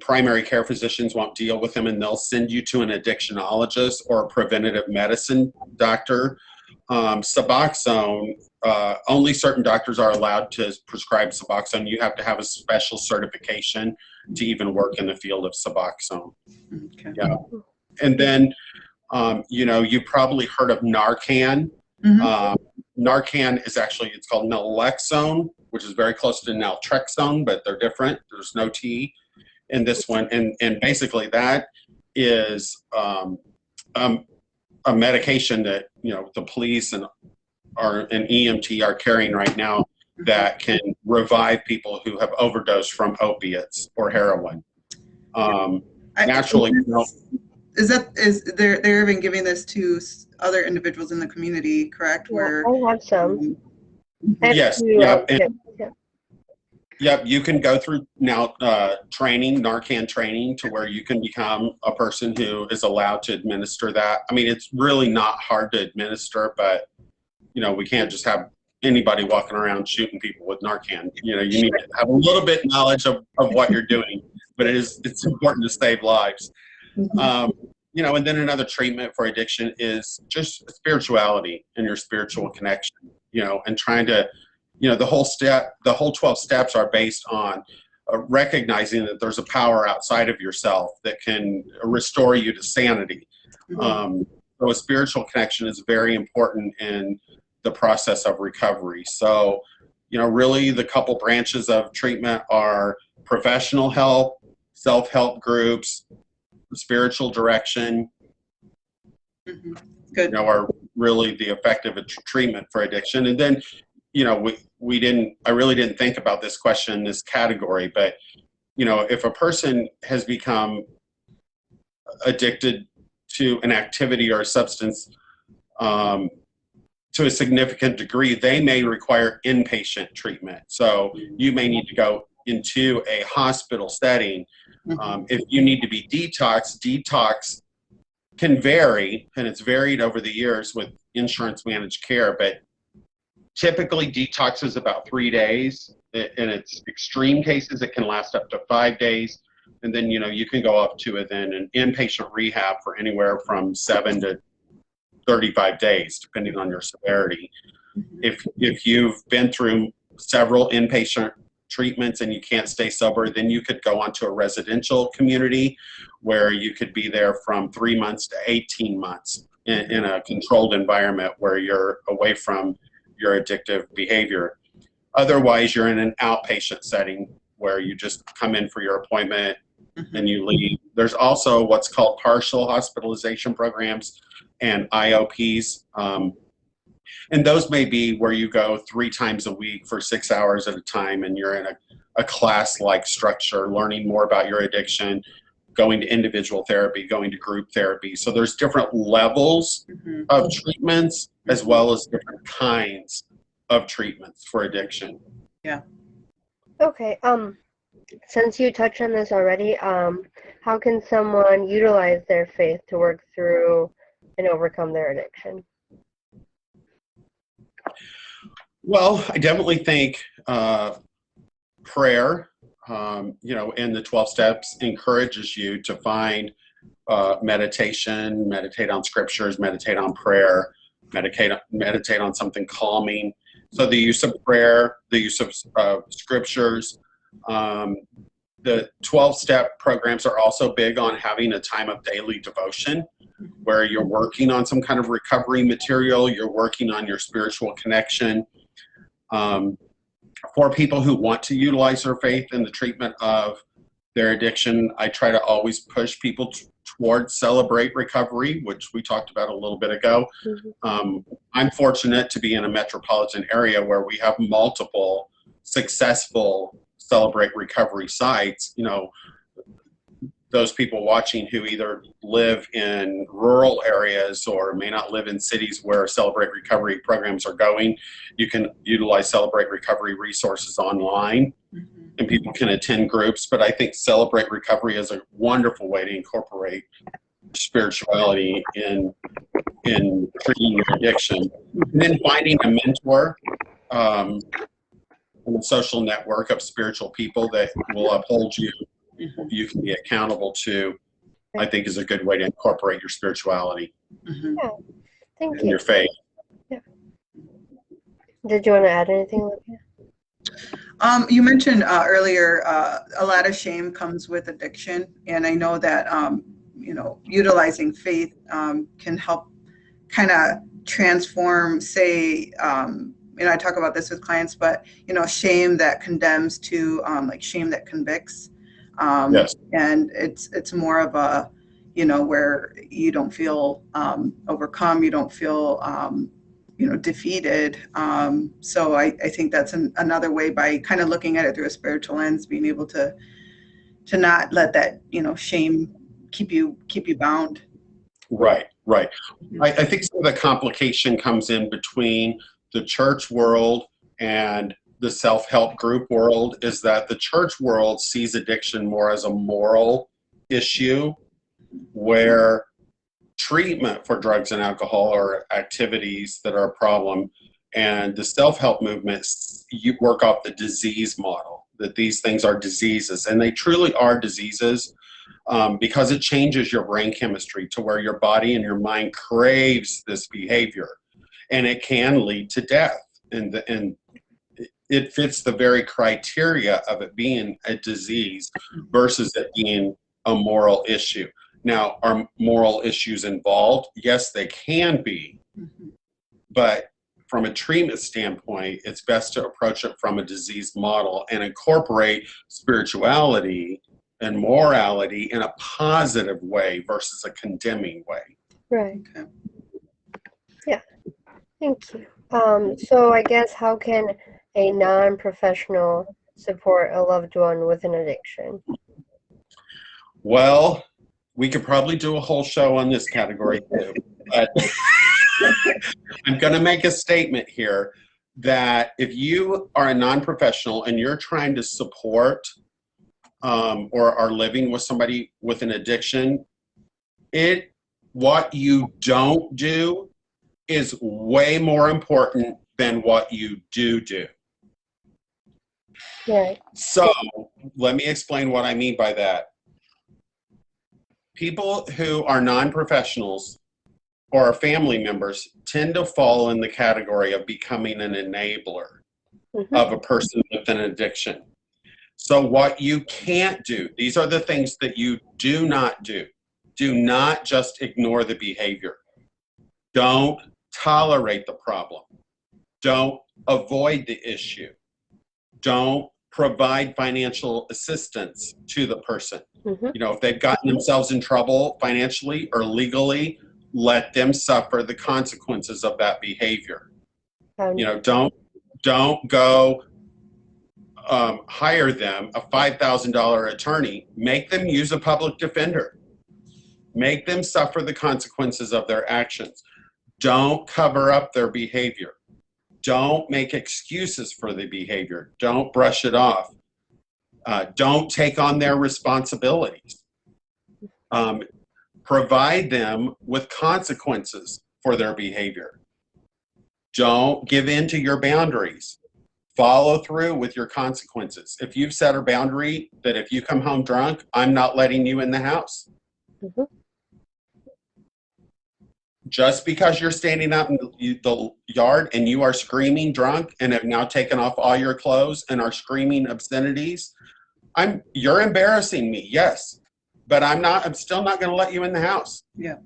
primary care physicians won't deal with them, and they'll send you to an addictionologist or a preventative medicine doctor. Suboxone, only certain doctors are allowed to prescribe Suboxone. You have to have a special certification to even work in the field of Suboxone. Okay. Yeah. And then, you probably heard of Narcan. Narcan is actually, it's called naloxone, which is very close to naltrexone, but they're different. There's no T in this one. And basically that is a medication that, the police and EMT are carrying right now that can revive people who have overdosed from opiates or heroin. Naturally, they're even giving this to other individuals in the community, correct? Yeah, I have some. Yes. Yep. Yep. You can go through now Narcan training to where you can become a person who is allowed to administer that. I mean, it's really not hard to administer, but we can't just have anybody walking around shooting people with Narcan. You need to have a little bit knowledge of what you're doing, but it's important to save lives. And then another treatment for addiction is just spirituality and your spiritual connection, and trying to, the whole 12 steps are based on recognizing that there's a power outside of yourself that can restore you to sanity. So a spiritual connection is very important in the process of recovery. So, really the couple branches of treatment are professional help, self-help groups, spiritual direction, Good. are really the effective treatment for addiction. And then, I really didn't think about this question in this category, but, if a person has become addicted to an activity or a substance to a significant degree, they may require inpatient treatment. So you may need to go into a hospital setting. If you need to be detox can vary, and it's varied over the years with insurance managed care, but typically detox is about 3 days. In its extreme cases, it can last up to 5 days. And then, you can go up to an inpatient rehab for anywhere from 7 to 35 days, depending on your severity. If you've been through several inpatient treatments and you can't stay sober, then you could go onto a residential community where you could be there from 3 months to 18 months in a controlled environment where you're away from your addictive behavior. Otherwise, you're in an outpatient setting where you just come in for your appointment and you leave. There's also what's called partial hospitalization programs and IOPs. And those may be where you go 3 times a week for 6 hours at a time and you're in a class-like structure, learning more about your addiction, going to individual therapy, going to group therapy. So there's different levels of treatments as well as different kinds of treatments for addiction. Yeah. Okay. Since you touched on this already, how can someone utilize their faith to work through and overcome their addiction? Well, I definitely think prayer, in the 12 steps encourages you to find meditation, meditate on scriptures, meditate on prayer, meditate on something calming. So the use of prayer, the use of scriptures. The 12-step programs are also big on having a time of daily devotion where you're working on some kind of recovery material, you're working on your spiritual connection. For people who want to utilize their faith in the treatment of their addiction, I try to always push people towards Celebrate Recovery, which we talked about a little bit ago. I'm fortunate to be in a metropolitan area where we have multiple successful Celebrate Recovery sites. Those people watching who either live in rural areas or may not live in cities where Celebrate Recovery programs are going, you can utilize Celebrate Recovery resources online and people can attend groups. But I think Celebrate Recovery is a wonderful way to incorporate spirituality in treating your addiction. And then finding a mentor and a social network of spiritual people that will uphold you, you can be accountable to, I think is a good way to incorporate your spirituality Yeah, thank and you. your faith. Yeah. Did you want to add anything, Olivia? You mentioned earlier a lot of shame comes with addiction, and I know that utilizing faith can help kind of transform, say, I talk about this with clients, but shame that condemns to like shame that convicts. Yes. And it's more of a where you don't feel overcome, you don't feel defeated. So I think that's another way, by kind of looking at it through a spiritual lens, being able to not let that shame keep you bound. Right. I think some of the complication comes in between the church world and the self-help group world, is that the church world sees addiction more as a moral issue, where treatment for drugs and alcohol are activities that are a problem, and the self-help movement, you work off the disease model, that these things are diseases, and they truly are diseases, because it changes your brain chemistry to where your body and your mind craves this behavior, and it can lead to death, and it fits the very criteria of it being a disease versus it being a moral issue. Now, are moral issues involved? Yes, they can be. But from a treatment standpoint, it's best to approach it from a disease model and incorporate spirituality and morality in a positive way versus a condemning way. Right. Okay. Yeah. Thank you. So I guess, how can a non-professional support a loved one with an addiction? Well, we could probably do a whole show on this category too, but I'm going to make a statement here that if you are a non-professional and you're trying to support or are living with somebody with an addiction, what you don't do is way more important than what you do. Right. So let me explain what I mean by that. People who are non-professionals or family members tend to fall in the category of becoming an enabler. Mm-hmm. of a person with an addiction. So what you can't do, these are the things that you do not do. Do not just ignore the behavior. Don't tolerate the problem. Don't avoid the issue. Don't provide financial assistance to the person. Mm-hmm. You know, if they've gotten themselves in trouble financially or legally, let them suffer the consequences of that behavior. You know, don't go hire them a $5,000 attorney. Make them use a public defender. Make them suffer the consequences of their actions. Don't cover up their behavior. Don't make excuses for the behavior. Don't brush it off. Don't take on their responsibilities. Provide them with consequences for their behavior. Don't give in to your boundaries. Follow through with your consequences. If you've set a boundary that if you come home drunk, I'm not letting you in the house. Mm-hmm. Just because you're standing out in the yard and you are screaming drunk and have now taken off all your clothes and are screaming obscenities, you're embarrassing me, yes, but I'm still not going to let you in the house. Yeah.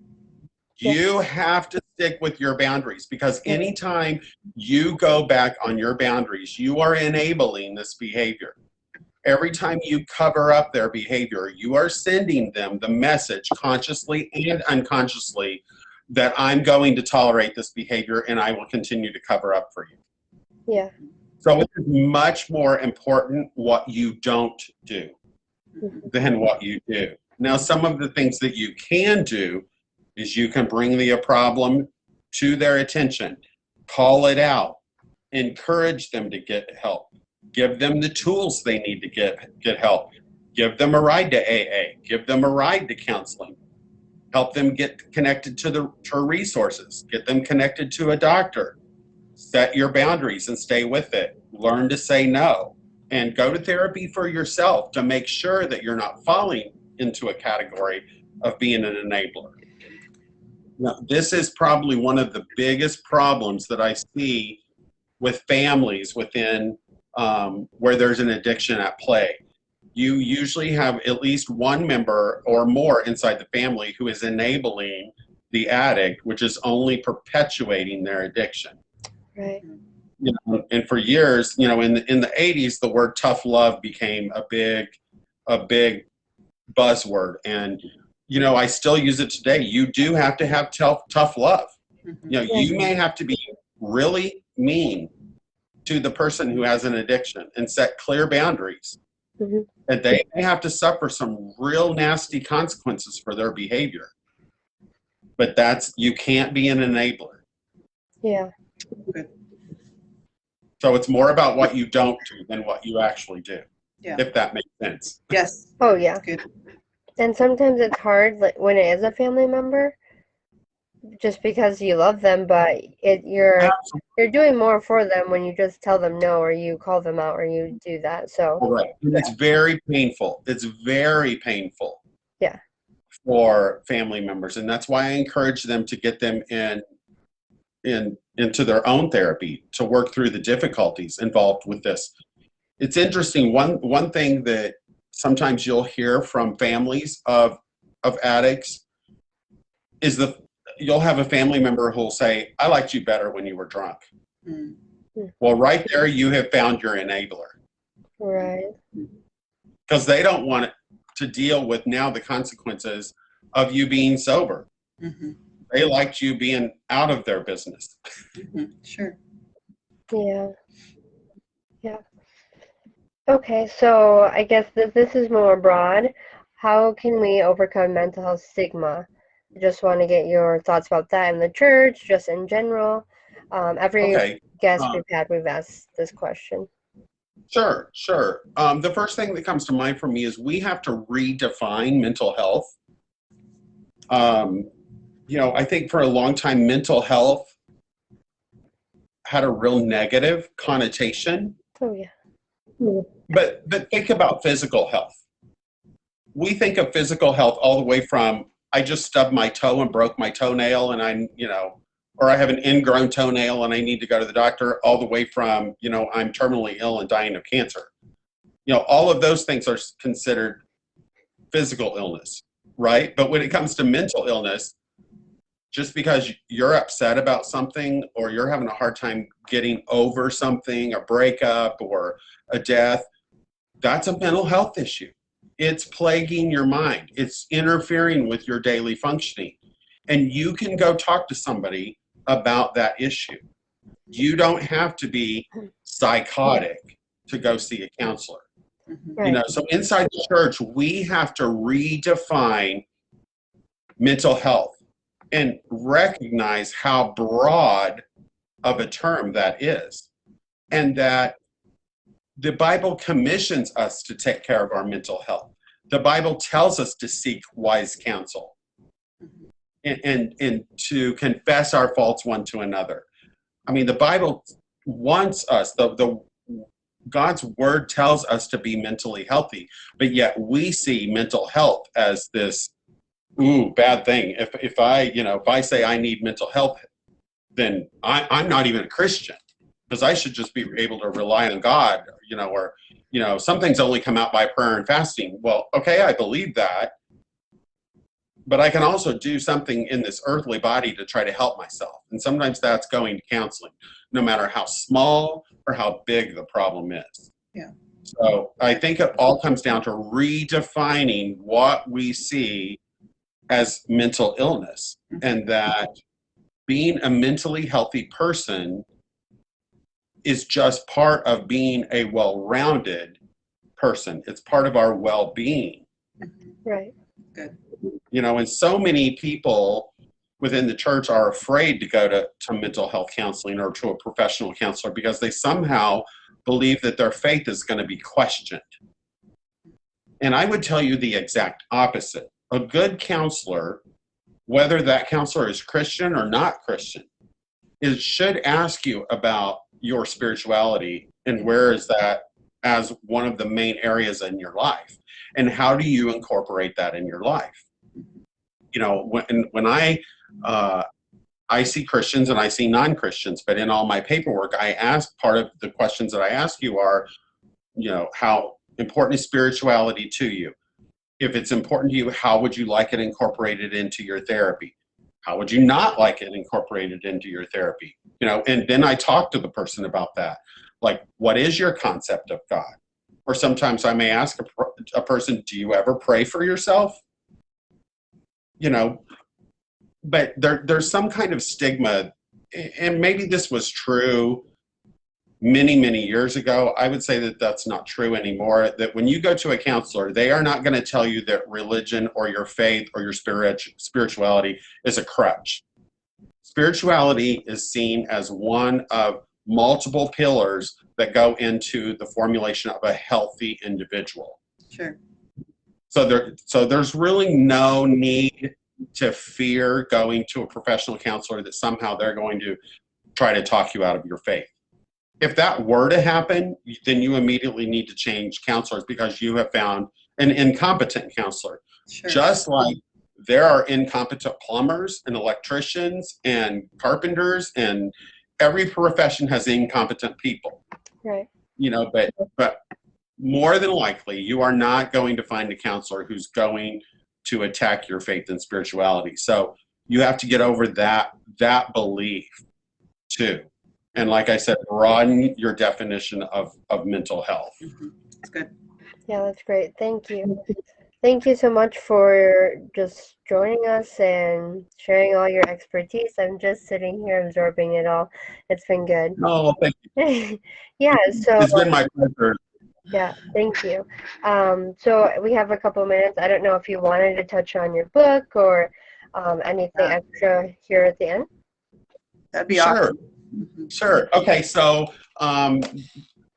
You have to stick with your boundaries, because anytime you go back on your boundaries, you are enabling this behavior. Every time you cover up their behavior, you are sending them the message, consciously and unconsciously, that I'm going to tolerate this behavior and I will continue to cover up for you. Yeah. So it's much more important what you don't do than what you do. Now, some of the things that you can do is you can bring the problem to their attention, call it out, encourage them to get help, give them the tools they need to get help, give them a ride to AA, give them a ride to counseling. Help them get connected to resources, get them connected to a doctor, set your boundaries and stay with it, learn to say no, and go to therapy for yourself to make sure that you're not falling into a category of being an enabler. Now, this is probably one of the biggest problems that I see with families within where there's an addiction at play. You usually have at least one member or more inside the family who is enabling the addict, which is only perpetuating their addiction. Right. You know, and for years, you know, in the 80s, the word tough love became a big buzzword, and you know, I still use it today. You do have to have tough love. You know, you may have to be really mean to the person who has an addiction and set clear boundaries. Mm-hmm. And they may have to suffer some real nasty consequences for their behavior. But you can't be an enabler. Yeah. So it's more about what you don't do than what you actually do. Yeah. If that makes sense. Yes. Oh, yeah. Good. And sometimes it's hard, like when it is a family member, just because you love them, but you're doing more for them when you just tell them no, or you call them out, or you do that. So right. And it's very painful. It's very painful. Yeah. For family members, and that's why I encourage them to get them into their own therapy to work through the difficulties involved with this. It's interesting. One thing that sometimes you'll hear from families of addicts is you'll have a family member who'll say, "I liked you better when you were drunk." Mm-hmm. Well, right there you have found your enabler. Right. Because they don't want to deal with now the consequences of you being sober. Mm-hmm. They liked you being out of their business. Mm-hmm. Sure. Yeah. Yeah. Okay, so I guess this is more broad. How can we overcome mental health stigma? I just want to get your thoughts about that in the church, just in general. Every guest we've asked this question. Sure. The first thing that comes to mind for me is we have to redefine mental health. You know, I think for a long time, mental health had a real negative connotation. Oh, yeah. But think about physical health. We think of physical health all the way from, I just stubbed my toe and broke my toenail and or I have an ingrown toenail and I need to go to the doctor, all the way from, I'm terminally ill and dying of cancer. All of those things are considered physical illness, right? But when it comes to mental illness, just because you're upset about something or you're having a hard time getting over something, a breakup or a death, that's a mental health issue. It's plaguing your mind. It's interfering with your daily functioning. And you can go talk to somebody about that issue. You don't have to be psychotic to go see a counselor. Right. So inside the church, we have to redefine mental health and recognize how broad of a term that is, and that the Bible commissions us to take care of our mental health. The Bible tells us to seek wise counsel and to confess our faults one to another. I mean, the Bible wants us, God's word tells us to be mentally healthy, but yet we see mental health as this bad thing. If I say I need mental health, then I'm not even a Christian, because I should just be able to rely on God, or some things only come out by prayer and fasting. Well, okay, I believe that, but I can also do something in this earthly body to try to help myself. And sometimes that's going to counseling, no matter how small or how big the problem is. Yeah. So I think it all comes down to redefining what we see as mental illness, and that being a mentally healthy person is just part of being a well-rounded person. It's part of our well-being. Right. Good. And so many people within the church are afraid to go to mental health counseling or to a professional counselor because they somehow believe that their faith is going to be questioned. And I would tell you the exact opposite. A good counselor, whether that counselor is Christian or not Christian, should ask you about your spirituality and where is that as one of the main areas in your life, and how do you incorporate that in your life. When I see Christians and I see non-Christians, but in all my paperwork I ask, part of the questions that I ask you are, how important is spirituality to you? If it's important to you, how would you like it incorporated into your therapy? How would you not like it incorporated into your therapy? And then I talk to the person about that. Like, what is your concept of God? Or sometimes I may ask a person, do you ever pray for yourself? But there's some kind of stigma, and maybe this was true many, many years ago. I would say that that's not true anymore, that when you go to a counselor, they are not going to tell you that religion or your faith or your spirituality is a crutch. Spirituality is seen as one of multiple pillars that go into the formulation of a healthy individual. Sure. So there's really no need to fear going to a professional counselor that somehow they're going to try to talk you out of your faith. If that were to happen, then you immediately need to change counselors because you have found an incompetent counselor. Sure. Just like there are incompetent plumbers and electricians and carpenters, and every profession has incompetent people. Right. But more than likely, you are not going to find a counselor who's going to attack your faith and spirituality. So you have to get over that belief too. And like I said, broaden your definition of mental health. That's good. Yeah, that's great. Thank you. Thank you so much for just joining us and sharing all your expertise. I'm just sitting here absorbing it all. It's been good. Oh, thank you. Yeah, so It's been my pleasure. yeah, thank you. So we have a couple minutes. I don't know if you wanted to touch on your book or anything extra here at the end. That'd be Sure. awesome. Sure. Okay, so I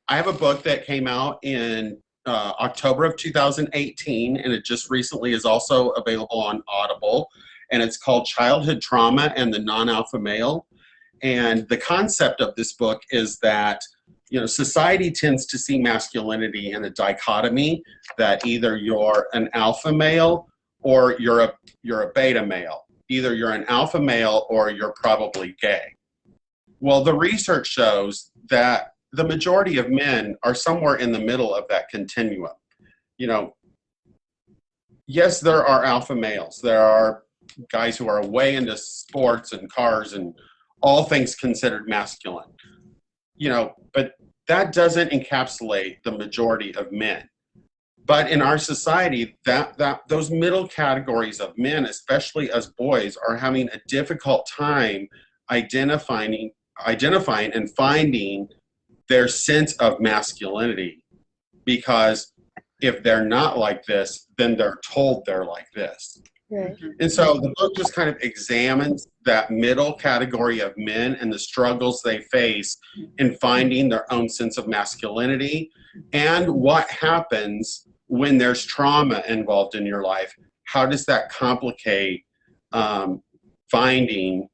have a book that came out in October of 2018, and it just recently is also available on Audible, and it's called Childhood Trauma and the Non-Alpha Male. And the concept of this book is that society tends to see masculinity in a dichotomy, that either you're an alpha male or you're a beta male. either you're an alpha male or you're probably gay. Well, the research shows that the majority of men are somewhere in the middle of that continuum. You know, yes, there are alpha males. There are guys who are way into sports and cars and all things considered masculine. You know, but that doesn't encapsulate the majority of men. But in our society, those middle categories of men, especially as boys, are having a difficult time identifying and finding their sense of masculinity, because if they're not like this, then they're told they're like this. Right. And so the book just kind of examines that middle category of men and the struggles they face in finding their own sense of masculinity, and what happens when there's trauma involved in your life. How does that complicate finding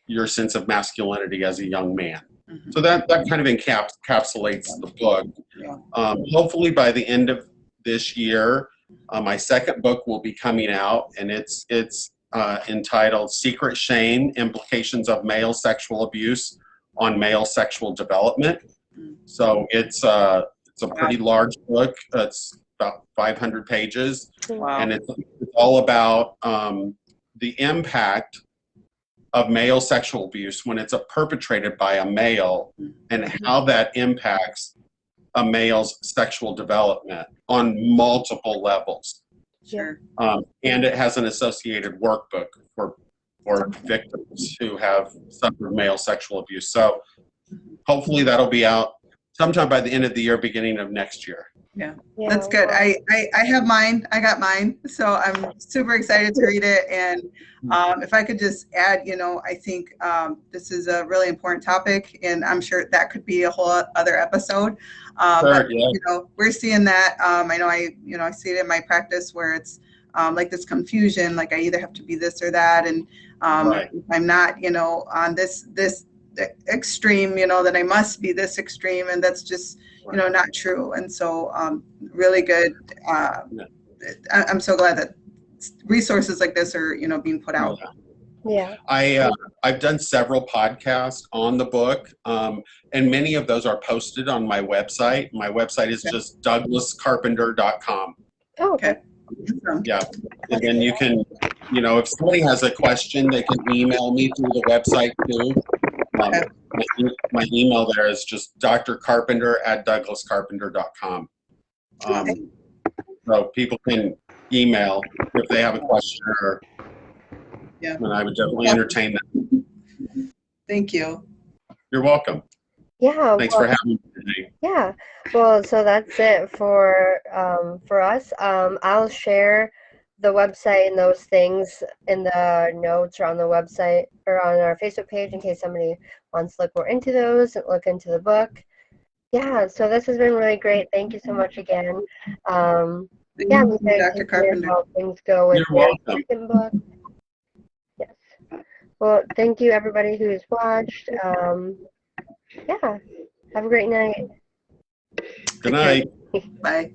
your sense of masculinity as a young man? So that kind of encapsulates the book. Hopefully by the end of this year, my second book will be coming out, and it's entitled Secret Shame: Implications of Male Sexual Abuse on Male Sexual Development. So it's a pretty large book. It's about 500 pages, and it's all about the impact of male sexual abuse when it's perpetrated by a male, and how that impacts a male's sexual development on multiple levels. Sure. And it has an associated workbook for victims who have suffered male sexual abuse. So hopefully that'll be out sometime by the end of the year, beginning of next year. Yeah, that's good. I have mine. I got mine. So I'm super excited to read it. And if I could just add, you know, I think this is a really important topic, and I'm sure that could be a whole other episode. But, you know, we're seeing that. I know I see it in my practice where it's like this confusion, like I either have to be this or that. And if I'm not, you know, on this extreme, you know, that I must be this extreme, and that's just, you know, not true. And so really good. I'm so glad that resources like this are, you know, being put out. Yeah. I've done several podcasts on the book, and many of those are posted on my website. My website is just douglascarpenter.com. Oh, okay. Yeah. And then you can, you know, if somebody has a question, they can email me through the website too. My email there is just drcarpenter@douglascarpenter.com. So people can email if they have a question, and I would definitely entertain them. Thank you. You're welcome. Yeah. Thanks for having me today. Yeah. Well, so that's it for us. I'll share the website and those things in the notes or on the website or on our Facebook page in case somebody wants to look more into those and look into the book. Yeah, so this has been really great. Thank you so much again. I'm Dr. Carpenter. How things go with your second book. Yes. Well, thank you everybody who's watched. Have a great night. Good night. Bye.